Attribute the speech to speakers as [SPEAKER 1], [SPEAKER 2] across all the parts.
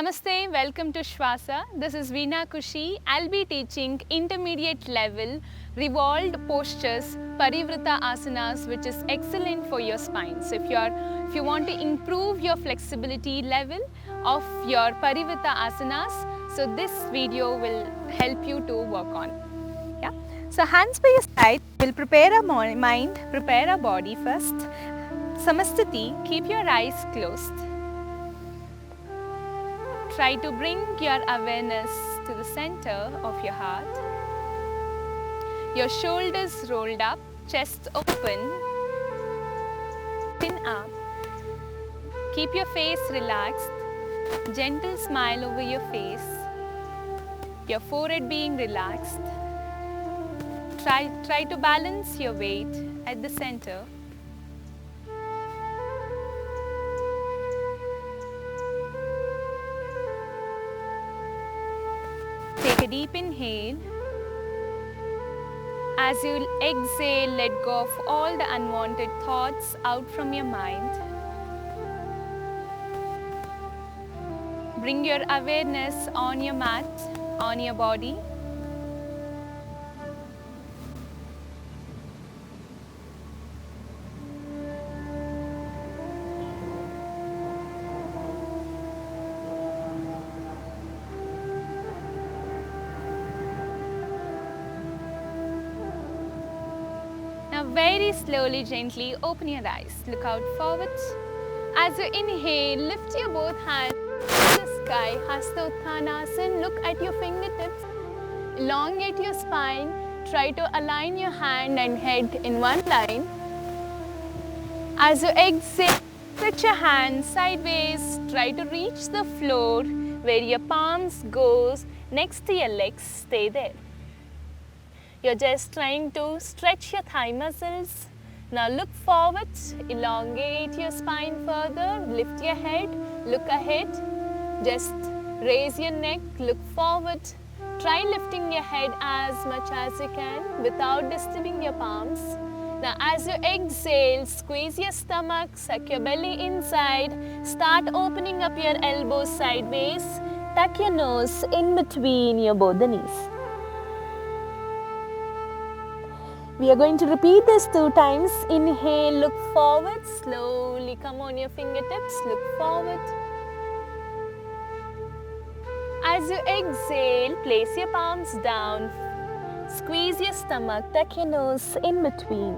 [SPEAKER 1] Namaste, welcome to Shwasa. This is Veena Kushi. I'll be teaching intermediate level revolved postures, Parivrita asanas, which is excellent for your spine. So if you want to improve your flexibility level of your Parivrita asanas, so this video will help you to work on. Yeah. So hands by your side. We'll prepare our mind, prepare our body first. Samastiti, keep your eyes closed. Try to bring your awareness to the center of your heart. Your shoulders rolled up, chest open, chin up. Keep your face relaxed. Gentle smile over your face. Your forehead being relaxed. Try to balance your weight at the center. Take a deep inhale. As you exhale, let go of all the unwanted thoughts out from your mind. Bring your awareness on your mat, on your body. Now very slowly, gently open your eyes. Look out forward. As you inhale, lift your both hands to the sky. Hasta Uttanasana. Look at your fingertips. Elongate your spine. Try to align your hand and head in one line. As you exhale, stretch your hands sideways. Try to reach the floor where your palms goes next to your legs. Stay there. You're just trying to stretch your thigh muscles. Now look forward, elongate your spine further, lift your head, look ahead. Just raise your neck, look forward. Try lifting your head as much as you can without disturbing your palms. Now as you exhale, squeeze your stomach, suck your belly inside. Start opening up your elbows sideways. Tuck your nose in between your both the knees. We are going to repeat this 2 times. Inhale, look forward. Slowly come on your fingertips. Look forward. As you exhale, place your palms down. Squeeze your stomach. Tuck your nose in between.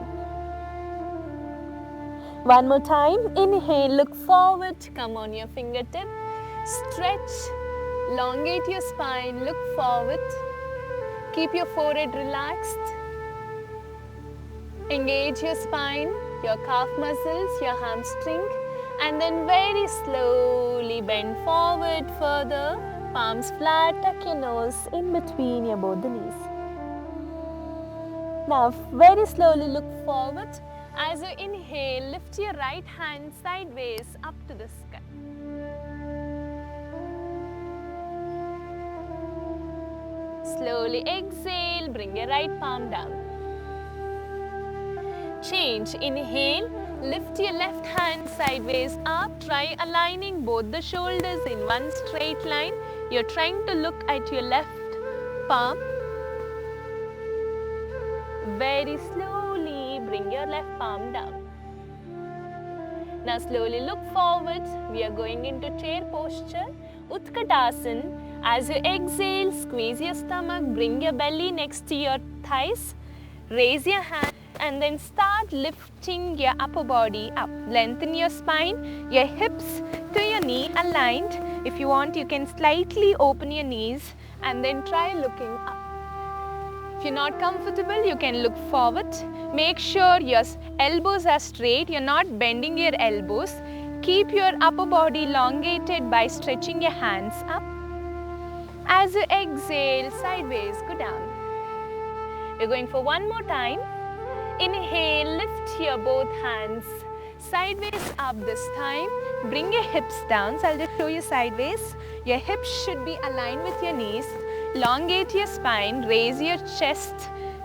[SPEAKER 1] One more time. Inhale, look forward. Come on your fingertip. Stretch. Elongate your spine. Look forward. Keep your forehead relaxed. Engage your spine, your calf muscles, your hamstring, and then very slowly bend forward further, palms flat, tuck your nose in between your both the knees. Now very slowly look forward. As you inhale, lift your right hand sideways up to the sky. Slowly exhale, bring your right palm down. Change. Inhale, lift your left hand sideways up. Try aligning both the shoulders in one straight line. You're trying to look at your left palm. Very slowly bring your left palm down. Now slowly look forward. We are going into chair posture, Utkatasana. As you exhale, squeeze your stomach, bring your belly next to your thighs. Raise your hand. And then start lifting your upper body up. Lengthen your spine, your hips to your knee aligned. If you want, you can slightly open your knees and then try looking up. If you're not comfortable, you can look forward. Make sure your elbows are straight. You're not bending your elbows. Keep your upper body elongated by stretching your hands up. As you exhale, sideways, go down. We're going for one more time. Inhale, lift your both hands sideways up this time. Bring your hips down. So I'll just show you sideways. Your hips should be aligned with your knees. Elongate your spine, raise your chest,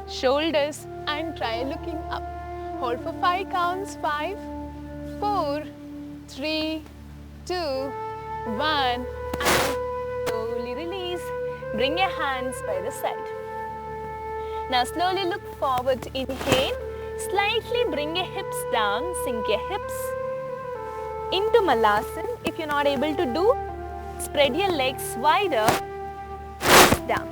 [SPEAKER 1] shoulders, and try looking up. Hold for 5 counts. 5, 4, 3, 2, 1. and slowly release. Bring your hands by the side. Now slowly look forward, inhale. Slightly bring your hips down, sink your hips into Malasana. If you're not able to do, spread your legs wider, down.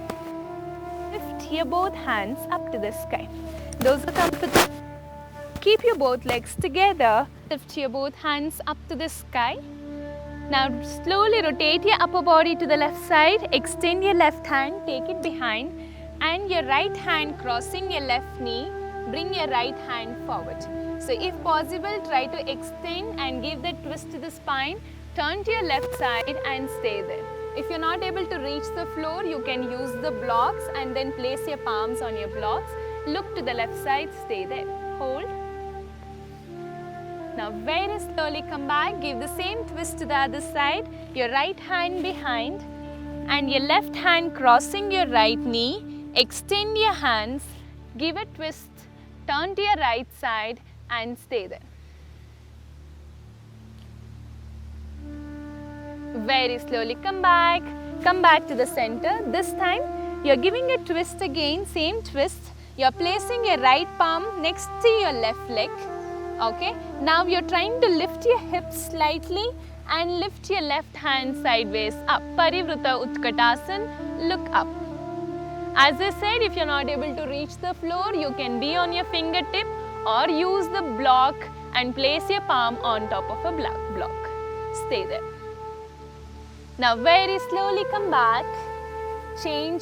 [SPEAKER 1] Lift your both hands up to the sky. Those are comfortable. Keep your both legs together. Lift your both hands up to the sky. Now slowly rotate your upper body to the left side. Extend your left hand, take it behind, and your right hand crossing your left knee. Bring your right hand forward. So if possible, try to extend and give that twist to the spine. Turn to your left side and stay there. If you're not able to reach the floor, you can use the blocks and then place your palms on your blocks. Look to the left side, stay there. Hold. Now very slowly come back, give the same twist to the other side. Your right hand behind and your left hand crossing your right knee. Extend your hands, give a twist, turn to your right side and stay there. Very slowly come back to the center. This time you're giving a twist again, same twist. You're placing your right palm next to your left leg. Okay, now you're trying to lift your hips slightly and lift your left hand sideways up. Parivrata Utkatasana, look up. As I said, if you're not able to reach the floor, you can be on your fingertip or use the block and place your palm on top of a block. Stay there. Now very slowly come back, change,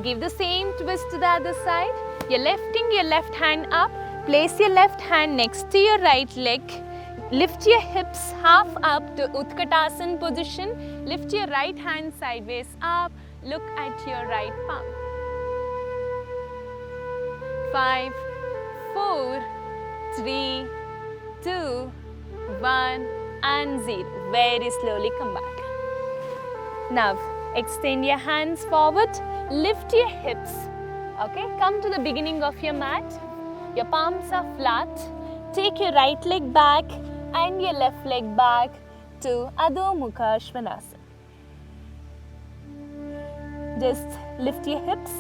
[SPEAKER 1] give the same twist to the other side. You're lifting your left hand up, place your left hand next to your right leg, lift your hips half up to Utkatasana position, lift your right hand sideways up, look at your right palm. 5, 4, 3, 2, 1 and 0. Very slowly come back. Now extend your hands forward, lift your hips. Okay, come to the beginning of your mat. Your palms are flat. Take your right leg back and your left leg back to Adho Mukha Svanasana. Just lift your hips.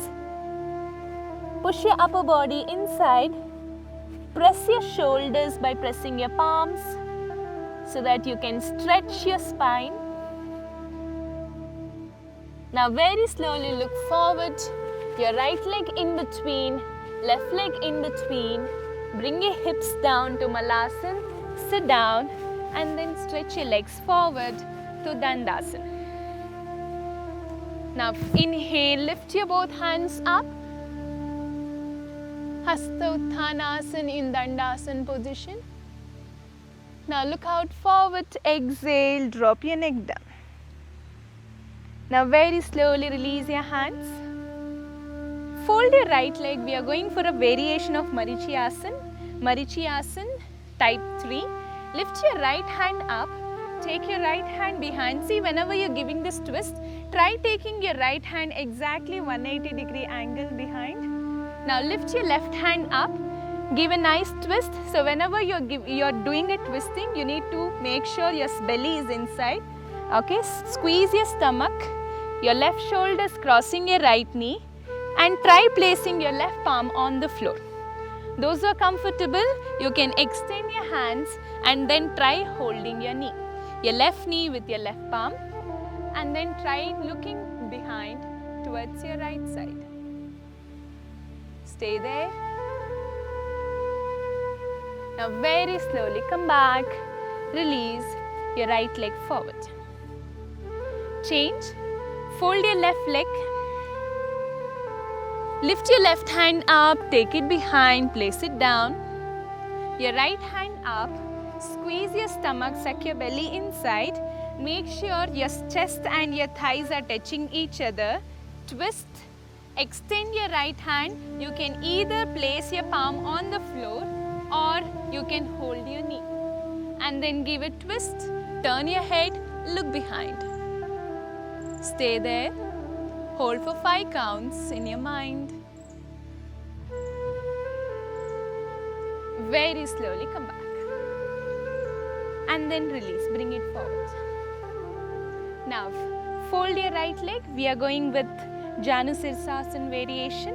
[SPEAKER 1] Push your upper body inside. Press your shoulders by pressing your palms so that you can stretch your spine. Now very slowly look forward. Your right leg in between, left leg in between. Bring your hips down to Malasana. Sit down and then stretch your legs forward to Dandasana. Now inhale, lift your both hands up. Hasta Uttanasana in Dandasana position. Now look out forward, exhale, drop your neck down. Now very slowly release your hands. Fold your right leg. We are going for a variation of Marichyasana. Marichyasana type 3. Lift your right hand up. Take your right hand behind. See, whenever you're giving this twist, try taking your right hand exactly 180-degree angle behind. Now lift your left hand up. Give a nice twist. So whenever you're doing a twisting, you need to make sure your belly is inside. Okay, squeeze your stomach. Your left shoulder is crossing your right knee. And try placing your left palm on the floor. Those who are comfortable, you can extend your hands and then try holding your knee. Your left knee with your left palm and then try looking behind towards your right side. Stay there. Now very slowly come back, release your right leg forward. Change, fold your left leg. Lift your left hand up, take it behind, place it down. Your right hand up, squeeze your stomach, suck your belly inside. Make sure your chest and your thighs are touching each other. Twist, extend your right hand. You can either place your palm on the floor or you can hold your knee. And then give a twist, turn your head, look behind. Stay there. Hold for 5 counts in your mind. Very slowly come back. And then release, bring it forward. Now, fold your right leg. We are going with Janu Sirsasana variation.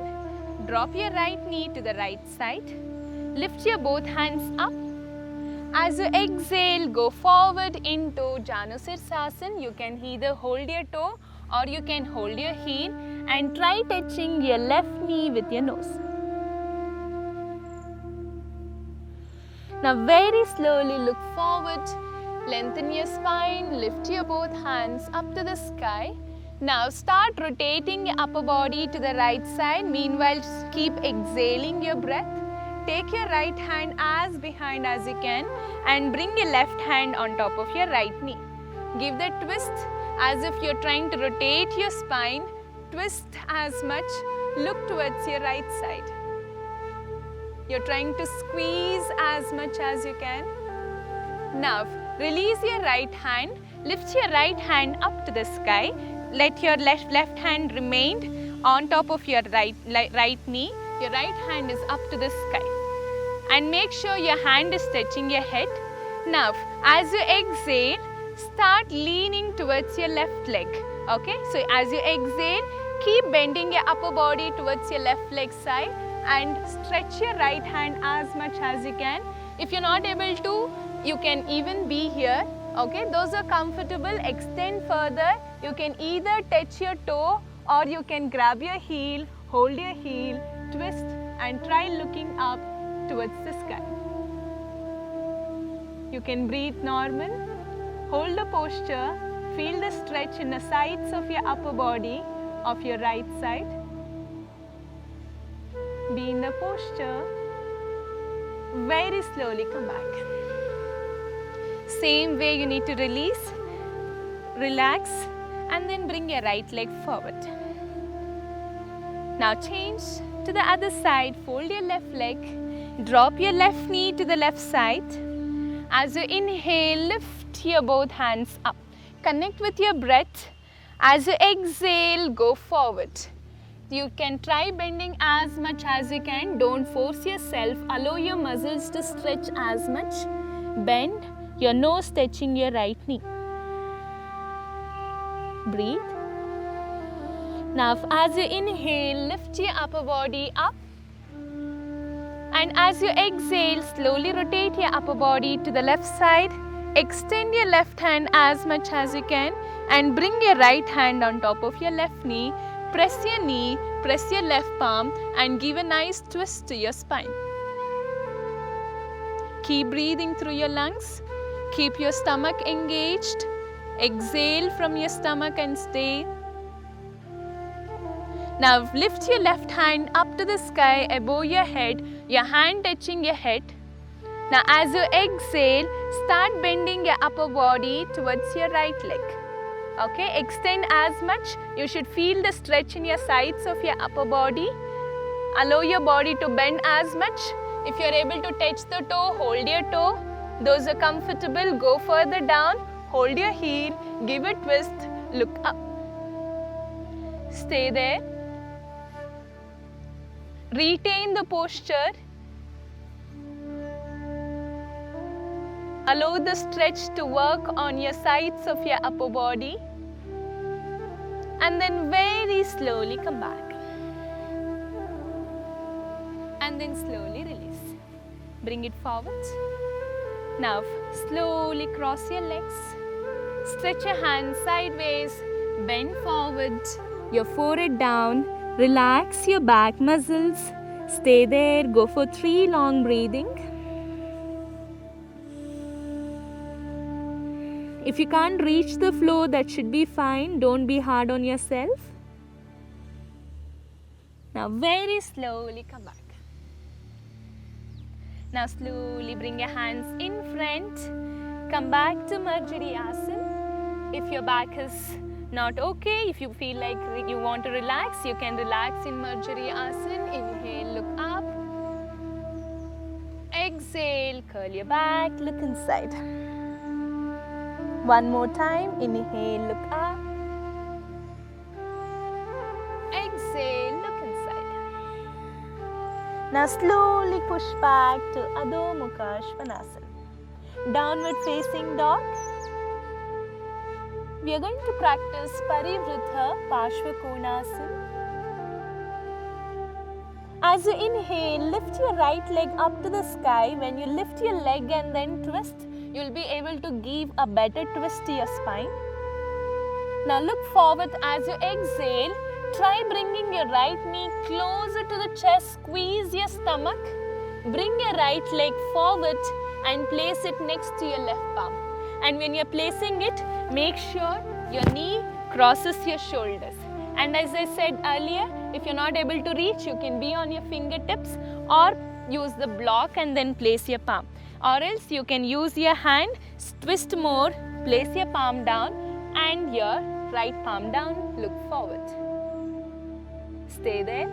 [SPEAKER 1] Drop your right knee to the right side. Lift your both hands up. As you exhale, go forward into Janu Sirsasana. You can either hold your toe or you can hold your heel and try touching your left knee with your nose. Now very slowly look forward, lengthen your spine, lift your both hands up to the sky. Now start rotating your upper body to the right side. Meanwhile, keep exhaling your breath. Take your right hand as behind as you can and bring your left hand on top of your right knee. Give the twist as if you're trying to rotate your spine. Twist as much. Look towards your right side. You're trying to squeeze as much as you can. Now, release your right hand. Lift your right hand up to the sky. Let your left hand remain on top of your right knee. Your right hand is up to the sky. And make sure your hand is touching your head. Now, as you exhale, start leaning towards your left leg. Okay? So, as you exhale, keep bending your upper body towards your left leg side and stretch your right hand as much as you can. If you're not able to, you can even be here. Okay? Those are comfortable. Extend further. You can either touch your toe or you can grab your heel, hold your heel, twist and try looking up towards the sky. You can breathe normal. Hold the posture. Feel the stretch in the sides of your upper body of your right side. Be in the posture. Very slowly come back. Same way you need to release, relax and then bring your right leg forward. Now change to the other side, fold your left leg, drop your left knee to the left side. As you inhale, lift your both hands up. Connect with your breath. As you exhale, go forward. You can try bending as much as you can. Don't force yourself. Allow your muscles to stretch as much. Bend, your nose touching your right knee. Breathe. Now, as you inhale, lift your upper body up. And as you exhale, slowly rotate your upper body to the left side. Extend your left hand as much as you can and bring your right hand on top of your left knee. Press your knee, press your left palm and give a nice twist to your spine. Keep breathing through your lungs. Keep your stomach engaged. Exhale from your stomach and stay. Now lift your left hand up to the sky above your head, your hand touching your head. Now as you exhale, start bending your upper body towards your right leg. Okay, extend as much. You should feel the stretch in your sides of your upper body. Allow your body to bend as much. If you are able to touch the toe, hold your toe. Those are comfortable, go further down. Hold your heel, give a twist, look up. Stay there. Retain the posture. Allow the stretch to work on your sides of your upper body. And then very slowly come back. And then slowly release. Bring it forward. Now slowly cross your legs. Stretch your hands sideways. Bend forward. Your forehead down. Relax your back muscles. Stay there. Go for 3 long breathing. If you can't reach the flow, that should be fine. Don't be hard on yourself. Now very slowly come back. Now slowly bring your hands in front. Come back to Marjariyasana. If your back is not okay, if you feel like you want to relax, you can relax in Marjariyasana. Inhale, look up. Exhale, curl your back, look inside. One more time, inhale, look up. Exhale, look inside. Now slowly push back to Adho Mukha Svanasana. Downward facing dog. we are going to practice Parivrtta Parshvakonasana. As you inhale, lift your right leg up to the sky. When you lift your leg and then twist, you'll be able to give a better twist to your spine. Now look forward as you exhale. Try bringing your right knee closer to the chest. Squeeze your stomach. Bring your right leg forward and place it next to your left palm. And when you're placing it, make sure your knee crosses your shoulders. And as I said earlier, if you're not able to reach, you can be on your fingertips or use the block and then place your palm. Or else you can use your hand, twist more, place your palm down and your right palm down, look forward. Stay there.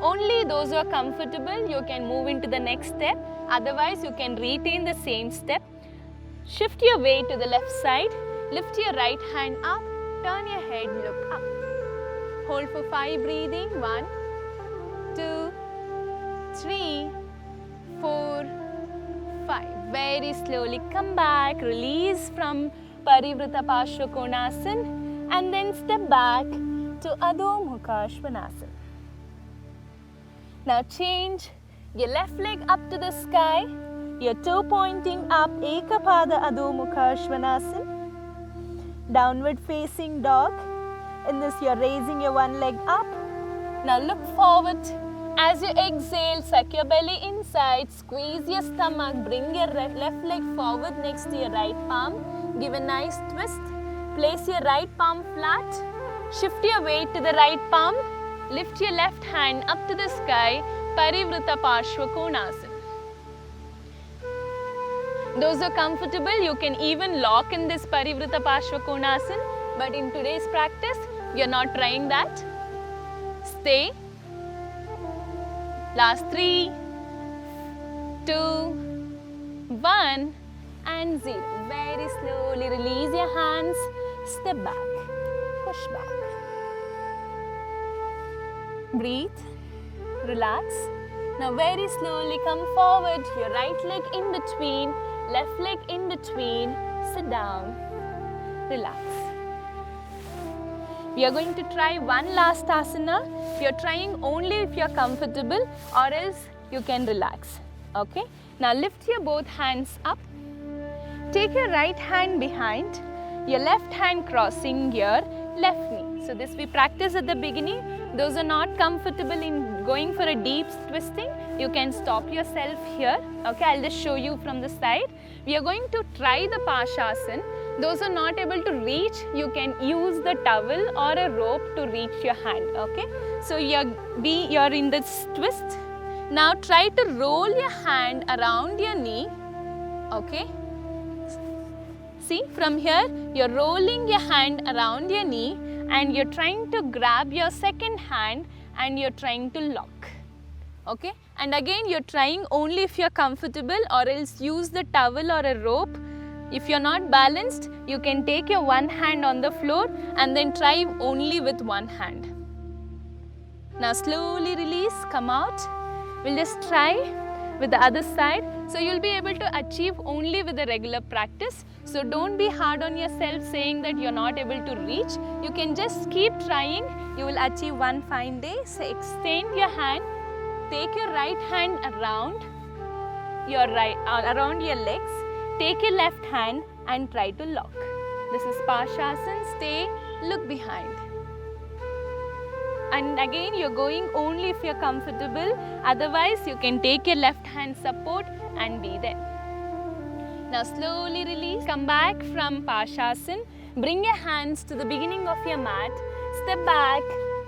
[SPEAKER 1] Only those who are comfortable, you can move into the next step. Otherwise, you can retain the same step. Shift your weight to the left side. Lift your right hand up. Turn your head, look up. Hold for 5 breathing. 1, 2, 3, 4, 5. Very slowly come back. Release from Parivrtta Parshvakonasana and then step back to Adho Mukha Svanasana. Now change your left leg up to the sky, your toe pointing up, Ekapada Adho Mukha Svanasana. Downward facing dog. In this you're raising your one leg up. Now look forward. As you exhale, suck your belly inside, squeeze your stomach, bring your left leg forward next to your right palm. Give a nice twist. Place your right palm flat. Shift your weight to the right palm. Lift your left hand up to the sky. Parivrtta Parshvakonasana. Those who are comfortable, you can even lock in this Parivrtta Parshvakonasana. But in today's practice, we are not trying that. Stay. Last 3, 2, 1 and 0. Very slowly release your hands. Step back. Push back. Breathe. Relax. Now very slowly come forward. Your right leg in between. Left leg in between. Sit down. Relax. We are going to try one last asana. We are trying only if you are comfortable or else you can relax. Okay. Now lift your both hands up. Take your right hand behind. Your left hand crossing your left knee. So this we practice at the beginning. Those who are not comfortable in going for a deep twisting, you can stop yourself here. Okay, I'll just show you from the side. We are going to try the Parshasana. Those who are not able to reach, you can use the towel or a rope to reach your hand. Okay, so you're in this twist. Now try to roll your hand around your knee. Okay. See, from here, you're rolling your hand around your knee and you're trying to grab your second hand and you're trying to lock. Okay, and again you're trying only if you're comfortable or else use the towel or a rope. If you're not balanced, you can take your one hand on the floor and then try only with one hand. Now slowly release, come out. We'll just try with the other side. So you'll be able to achieve only with the regular practice. So don't be hard on yourself saying that you're not able to reach. You can just keep trying. You will achieve one fine day. So extend your hand. Take your right hand around your legs. Take your left hand and try to lock. This is Parshasana. Stay, look behind. And again, you're going only if you're comfortable. Otherwise, you can take your left hand support and be there. Now slowly release. Come back from Parshasana. Bring your hands to the beginning of your mat. Step back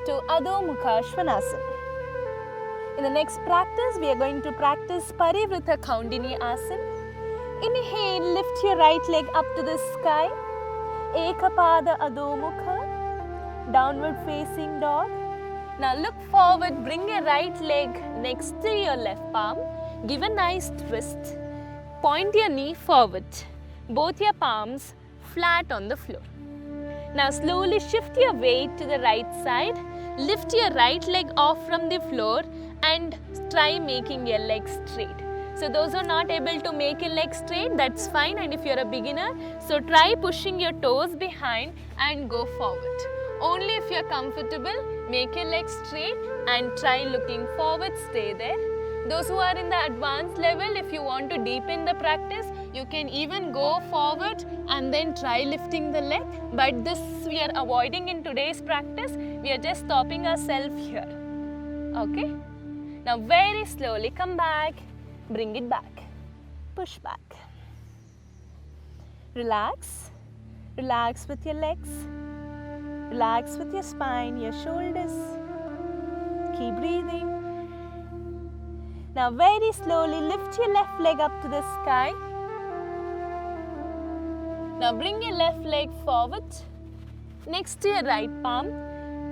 [SPEAKER 1] to Adho Mukha Svanasana. In the next practice, we are going to practice Parivrtta Kaundini Asana. Inhale, lift your right leg up to the sky. Ekapada Adho Mukha. Downward facing dog. Now look forward, bring your right leg next to your left palm. Give a nice twist. Point your knee forward. Both your palms flat on the floor. Now slowly shift your weight to the right side. Lift your right leg off from the floor and try making your leg straight. So those who are not able to make your legs straight, that's fine. And if you're a beginner, so try pushing your toes behind and go forward. Only if you're comfortable, make your legs straight and try looking forward, stay there. Those who are in the advanced level, if you want to deepen the practice, you can even go forward and then try lifting the leg. But this we are avoiding in today's practice. We are just stopping ourselves here. Okay? Now very slowly come back, bring it back, push back. Relax, relax with your legs, relax with your spine, your shoulders. Keep breathing. Now very slowly lift your left leg up to the sky. Now bring your left leg forward, next to your right palm,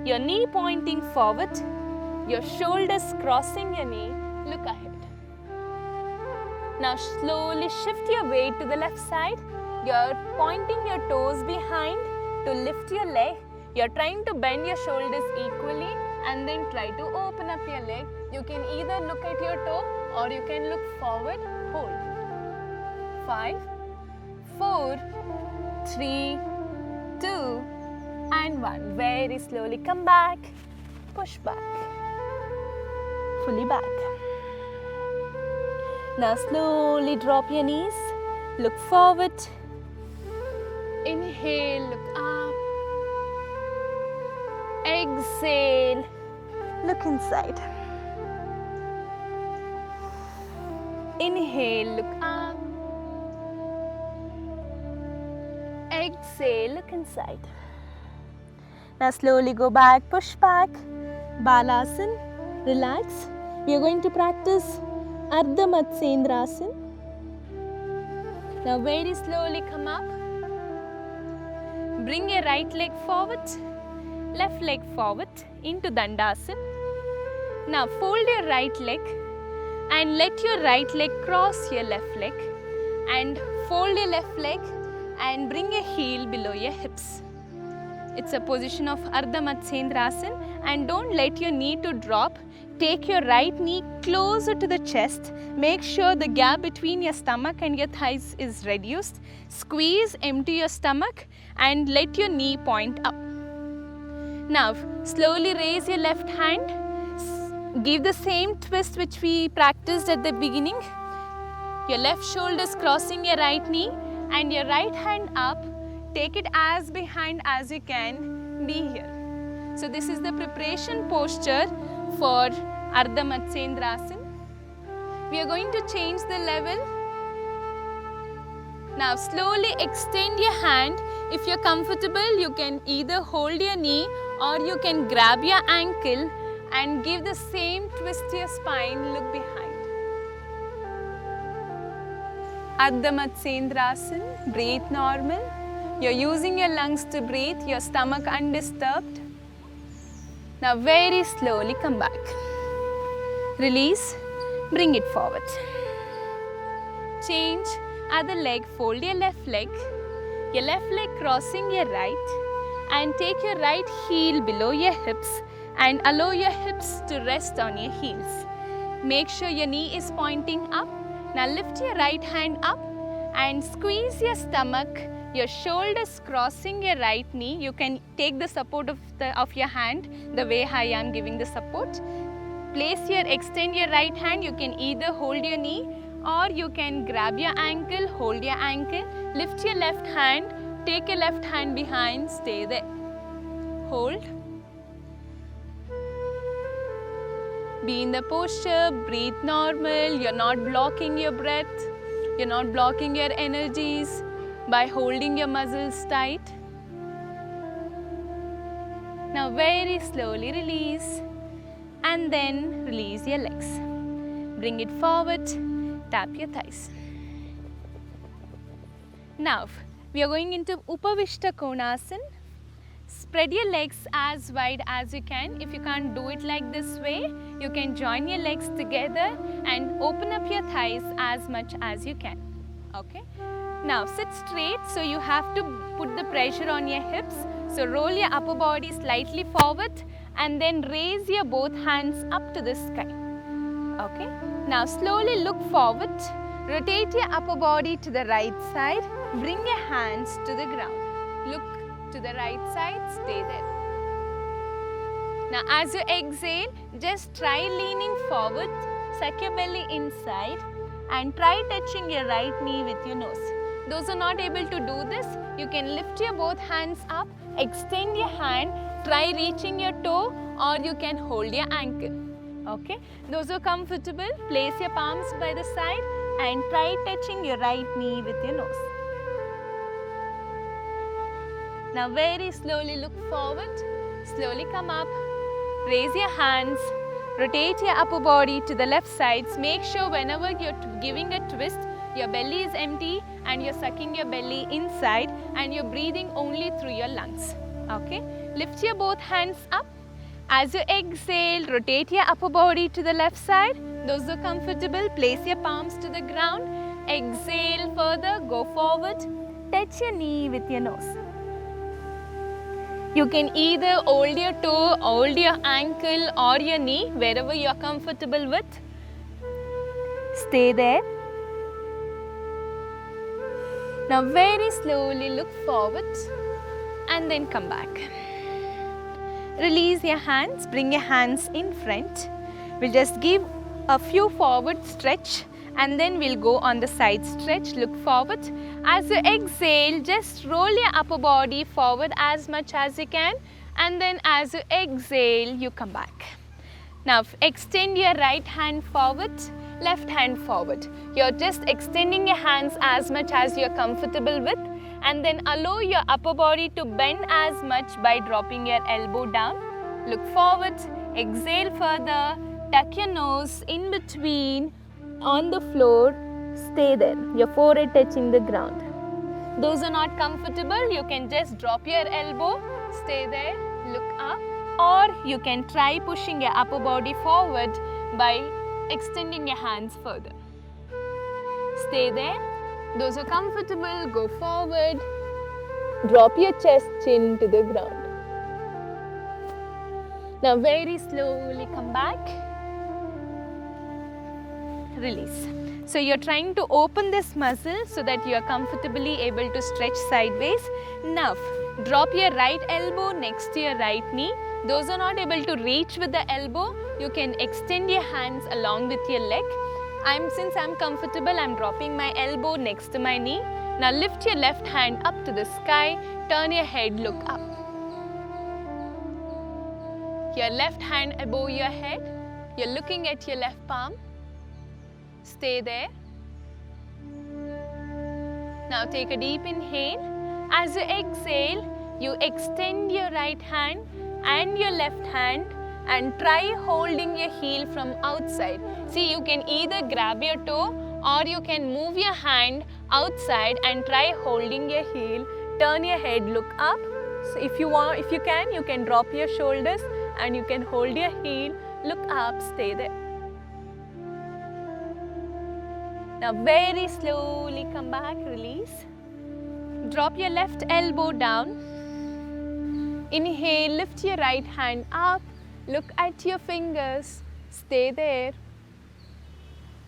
[SPEAKER 1] your knee pointing forward, your shoulders crossing your knee, look ahead. Now slowly shift your weight to the left side. You're pointing your toes behind to lift your leg. You're trying to bend your shoulders equally and then try to open up your leg. You can either look at your toe or you can look forward, hold. 5, 4, 3, 2 and 1. Very slowly come back, push back, fully back. Now slowly drop your knees, look forward, inhale, look up, exhale, look inside. Inhale, look up. Exhale, look inside. Now slowly go back, push back. Balasana, relax. We are going to practice Ardha Matsyendrasana. Now very slowly come up. Bring your right leg forward, left leg forward into Dandasana. Now fold your right leg and let your right leg cross your left leg and fold your left leg and bring your heel below your hips. It's a position of Ardha Matsyendrasana and don't let your knee to drop. Take your right knee closer to the chest. Make sure the gap between your stomach and your thighs is reduced. Squeeze, empty your stomach and let your knee point up. Now slowly raise your left hand. Give the same twist which we practiced at the beginning. Your left shoulder is crossing your right knee and your right hand up. Take it as behind as you can. Be here. So this is the preparation posture for Ardha Matsyendrasana. We are going to change the level. Now slowly extend your hand. If you're comfortable, you can either hold your knee or you can grab your ankle and give the same twist to your spine, look behind. Ardha Matsyendrasana, breathe normal. You're using your lungs to breathe, your stomach undisturbed. Now very slowly come back. Release, bring it forward. Change, other leg, fold your left leg crossing your right and take your right heel below your hips and allow your hips to rest on your heels. Make sure your knee is pointing up. Now lift your right hand up and squeeze your stomach, your shoulders crossing your right knee. You can take the support of your hand the way I am giving the support. Extend your right hand. You can either hold your knee or you can grab your ankle, hold your ankle, lift your left hand, take your left hand behind, stay there. Hold. Be in the posture, breathe normal, you're not blocking your breath, you're not blocking your energies by holding your muscles tight. Now very slowly release and then release your legs. Bring it forward, tap your thighs. Now we are going into Upavishta Konasana. Spread your legs as wide as you can. If you can't do it like this way, you can join your legs together and open up your thighs as much as you can. Okay? Now sit straight, so you have to put the pressure on your hips. So roll your upper body slightly forward and then raise your both hands up to the sky. Okay. Now slowly look forward. Rotate your upper body to the right side. Bring your hands to the ground. Look to the right side. Stay there. Now as you exhale, just try leaning forward. Suck your belly inside and try touching your right knee with your nose. Those who are not able to do this, you can lift your both hands up, extend your hand, try reaching your toe, or you can hold your ankle. Okay? Those who are comfortable, place your palms by the side and try touching your right knee with your nose. Now very slowly look forward, slowly come up, raise your hands, rotate your upper body to the left sides. Make sure whenever you're giving a twist, your belly is empty and you're sucking your belly inside and you're breathing only through your lungs. Okay? Lift your both hands up. As you exhale, rotate your upper body to the left side. Those who are comfortable, place your palms to the ground. Exhale further, go forward. Touch your knee with your nose. You can either hold your toe, hold your ankle or your knee, wherever you are comfortable with. Stay there. Now very slowly look forward and then come back. Release your hands, bring your hands in front. We'll just give a few forward stretch and then we'll go on the side stretch. Look forward. As you exhale, just roll your upper body forward as much as you can and then as you exhale, you come back. Now extend your right hand forward, left hand forward. You're just extending your hands as much as you're comfortable with and then allow your upper body to bend as much by dropping your elbow down. Look forward, exhale further, tuck your nose in between on the floor, stay there, your forehead touching the ground. Those who are not comfortable, you can just drop your elbow, stay there, look up, or you can try pushing your upper body forward by extending your hands further. Stay there. Those who are comfortable, go forward. Drop your chest, chin to the ground. Now very slowly come back. Release. So you're trying to open this muscle so that you are comfortably able to stretch sideways. Now drop your right elbow next to your right knee. Those who are not able to reach with the elbow, you can extend your hands along with your leg. Since I'm comfortable, I'm dropping my elbow next to my knee. Now lift your left hand up to the sky, turn your head, look up. Your left hand above your head, you're looking at your left palm. Stay there. Now take a deep inhale. As you exhale, you extend your right hand and your left hand and try holding your heel from outside. See, you can either grab your toe or you can move your hand outside and try holding your heel. Turn your head, look up. So if you can drop your shoulders and you can hold your heel, look up, stay there. Now very slowly come back, release. Drop your left elbow down. Inhale, lift your right hand up. Look at your fingers, stay there,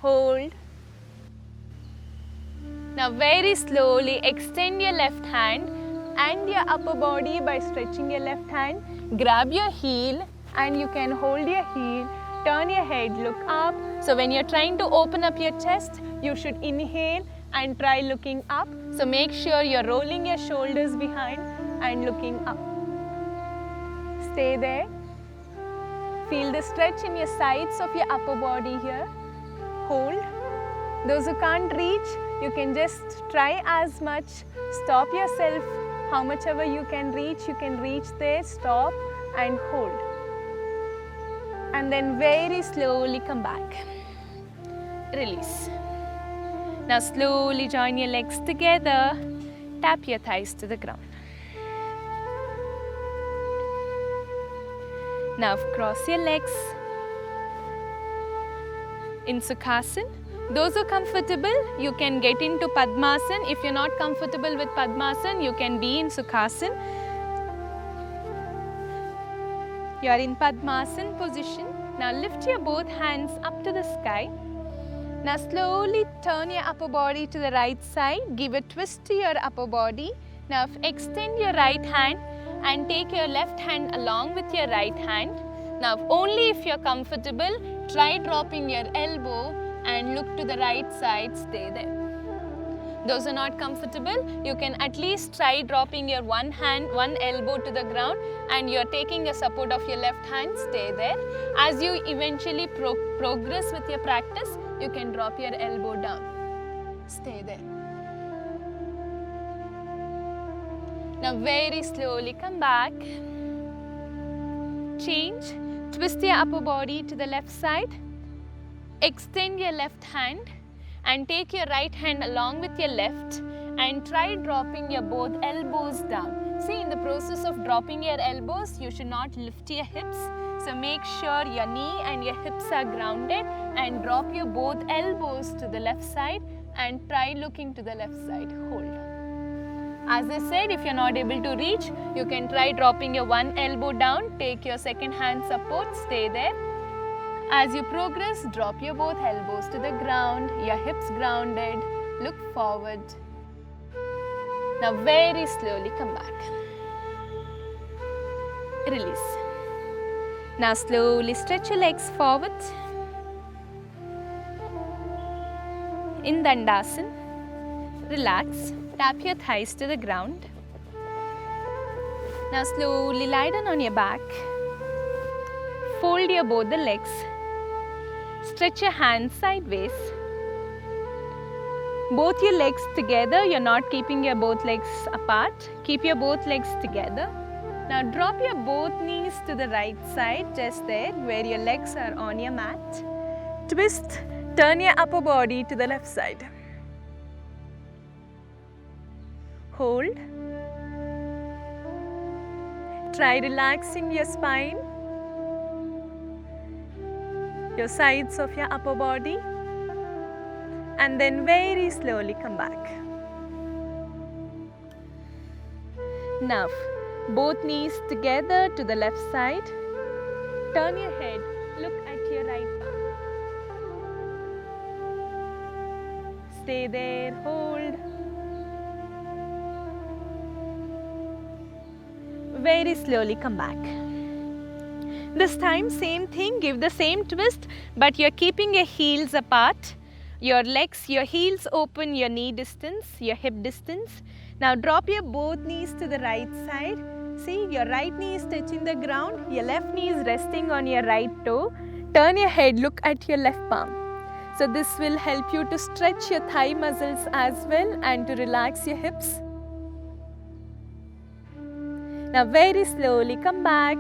[SPEAKER 1] hold. Now very slowly extend your left hand and your upper body by stretching your left hand. Grab your heel and you can hold your heel, turn your head, look up. So when you're trying to open up your chest, you should inhale and try looking up. So make sure you're rolling your shoulders behind and looking up. Stay there. Feel the stretch in your sides of your upper body here. Hold. Those who can't reach, you can just try as much. Stop yourself. How much ever you can reach there. Stop and hold. And then very slowly come back. Release. Now slowly join your legs together. Tap your thighs to the ground. Now cross your legs in Sukhasana. Those who are comfortable, you can get into Padmasana. If you're not comfortable with Padmasana, you can be in Sukhasana. You are in Padmasana position. Now lift your both hands up to the sky. Now slowly turn your upper body to the right side. Give a twist to your upper body. Now extend your right hand and take your left hand along with your right hand. Now only if you're comfortable, try dropping your elbow and look to the right side, stay there. Those are not comfortable, you can at least try dropping your one elbow to the ground and you're taking the support of your left hand, stay there. As you eventually progress with your practice, you can drop your elbow down, stay there. Now very slowly come back, change, twist your upper body to the left side, extend your left hand and take your right hand along with your left and try dropping your both elbows down. See, in the process of dropping your elbows, you should not lift your hips. So make sure your knee and your hips are grounded and drop your both elbows to the left side and try looking to the left side. Hold. As I said, if you're not able to reach, you can try dropping your one elbow down, take your second hand support, stay there. As you progress, drop your both elbows to the ground, your hips grounded, look forward. Now very slowly come back. Release. Now slowly stretch your legs forward. In Dandasana, relax, tap your thighs to the ground. Now slowly lie down on your back. Fold your both the legs. Stretch your hands sideways. Both your legs together, you're not keeping your both legs apart. Keep your both legs together. Now drop your both knees to the right side, just there where your legs are on your mat. Twist, turn your upper body to the left side. Hold. Try relaxing your spine, your sides of your upper body, and then very slowly come back. Now, both knees together to the left side. Turn your head, look at your right palm. Stay there, hold. Very slowly come back. This time, same thing, give the same twist, but you're keeping your heels apart. Your legs, your heels open, your knee distance, your hip distance. Now drop your both knees to the right side. See, your right knee is touching the ground, your left knee is resting on your right toe. Turn your head, look at your left palm. So this will help you to stretch your thigh muscles as well and to relax your hips. Now very slowly come back.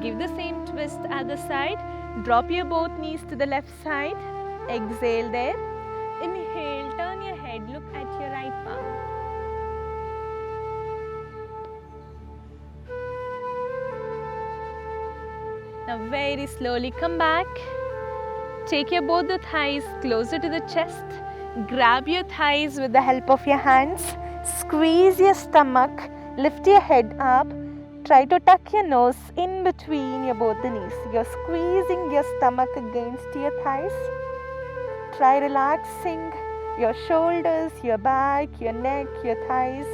[SPEAKER 1] Give the same twist other side. Drop your both knees to the left side. Exhale there. Inhale, turn your head, look at your right palm. Now very slowly come back. Take your both the thighs closer to the chest. Grab your thighs with the help of your hands. Squeeze your stomach. Lift your head up. Try to tuck your nose in between your both the knees. You're squeezing your stomach against your thighs. Try relaxing your shoulders, your back, your neck, your thighs.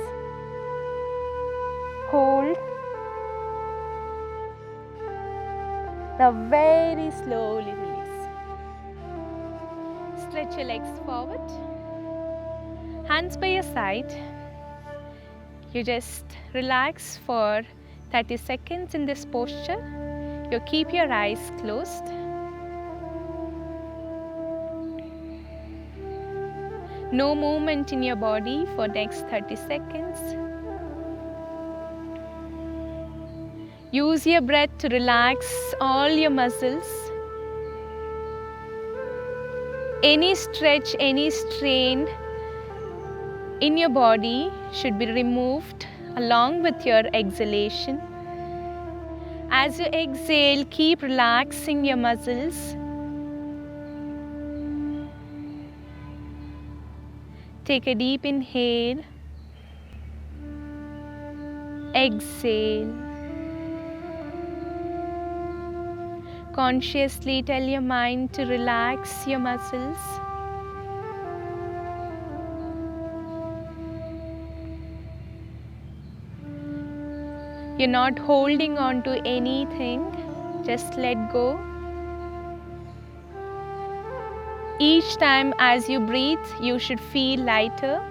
[SPEAKER 1] Hold. Now very slowly release. Stretch your legs forward. Hands by your side. You just relax for 30 seconds in this posture. You keep your eyes closed. No movement in your body for next 30 seconds. Use your breath to relax all your muscles. Any stretch, any strain in your body should be removed along with your exhalation. As you exhale, keep relaxing your muscles. Take a deep inhale. Exhale. Consciously tell your mind to relax your muscles. You're not holding on to anything, just let go. Each time as you breathe, you should feel lighter.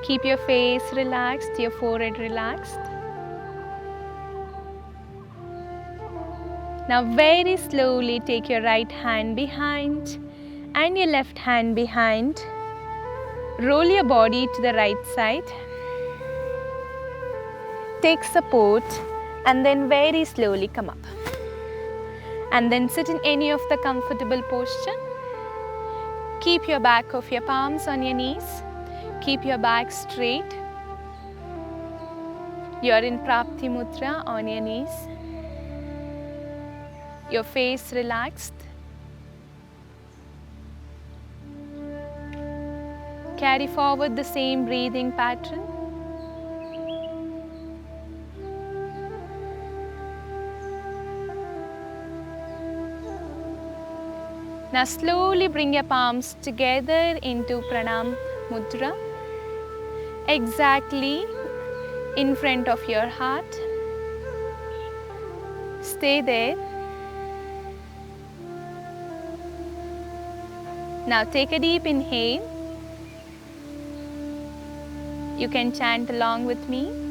[SPEAKER 1] Keep your face relaxed, your forehead relaxed. Now very slowly take your right hand behind and your left hand behind. Roll your body to the right side. Take support and then very slowly come up. And then sit in any of the comfortable posture. Keep your back of your palms on your knees. Keep your back straight. You are in Prapti Mudra on your knees. Your face relaxed. Carry forward the same breathing pattern. Now slowly bring your palms together into Pranam Mudra. Exactly in front of your heart. Stay there. Now take a deep inhale. You can chant along with me.